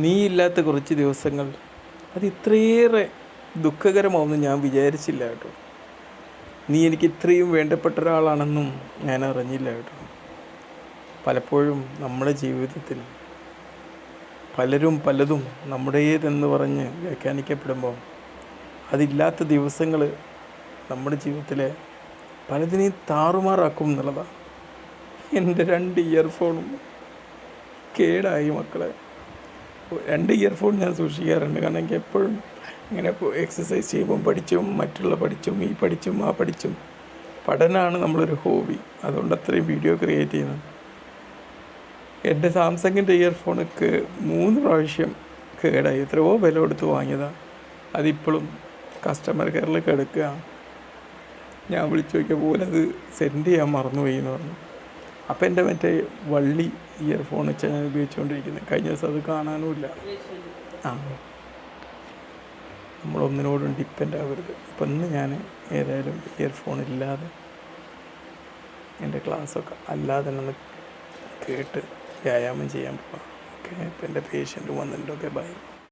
നീ ഇല്ലാത്ത കുറച്ച് ദിവസങ്ങൾ അത് ഇത്രയേറെ ദുഃഖകരമാവുമെന്ന് ഞാൻ വിചാരിച്ചില്ല കേട്ടോ. നീ എനിക്ക് ഇത്രയും വേണ്ടപ്പെട്ട ഒരാളാണെന്നും ഞാൻ അറിഞ്ഞില്ല കേട്ടോ. പലപ്പോഴും നമ്മുടെ ജീവിതത്തിൽ പലരും പലതും നമ്മുടേതെന്ന് പറഞ്ഞ് വ്യാഖ്യാനിക്കപ്പെടുമ്പോൾ അതില്ലാത്ത ദിവസങ്ങൾ നമ്മുടെ ജീവിതത്തിലെ പലതിനെയും താറുമാറാക്കും എന്നുള്ളതാണ്. എൻ്റെ 2 ഇയർഫോണും കേടായി മക്കളെ. 2 ഇയർഫോൺ ഞാൻ സൂക്ഷിക്കാറുണ്ട്. കാരണം എനിക്ക് എപ്പോഴും ഇങ്ങനെ എക്സസൈസ് ചെയ്യുമ്പം പഠിച്ചും മറ്റുള്ള പഠിച്ചും ഈ പഠിച്ചും ആ പഠിച്ചും പഠനമാണ് നമ്മളൊരു ഹോബി. അതുകൊണ്ട് അത്രയും വീഡിയോ ക്രിയേറ്റ് ചെയ്യുന്നത്. എൻ്റെ സാംസങ്ങിൻ്റെ ഇയർഫോണൊക്കെ 3 പ്രാവശ്യം കേടായി. എത്രയോ വില കൊടുത്ത് വാങ്ങിയതാണ്. അതിപ്പോഴും കസ്റ്റമർ കെയറിൽ കിടക്കുക. ഞാൻ വിളിച്ചു നോക്കിയപ്പോൾ അത് സെൻഡ് ചെയ്യാൻ മറന്നുപോയി എന്ന് പറഞ്ഞു. അപ്പോൾ എൻ്റെ മറ്റേ വള്ളി ഇയർഫോൺ വെച്ചാൽ ഞാൻ ഉപയോഗിച്ചുകൊണ്ടിരിക്കുന്നത്. കഴിഞ്ഞ ദിവസം അത് കാണാനുമില്ല. നമ്മളൊന്നിനോടും ഡിപ്പെൻഡ് ആവരുത്. അപ്പം ഇന്ന് ഞാൻ ഏതായാലും ഇയർഫോൺ ഇല്ലാതെ എൻ്റെ ക്ലാസ്സൊക്കെ അല്ലാതെ തന്നെ ഒന്ന് കേട്ട് വ്യായാമം ചെയ്യാൻ പോവാം. ഓക്കെ, ഇപ്പം എൻ്റെ പേഷ്യൻ്റ് വന്നിട്ടുണ്ട്. Okay, by.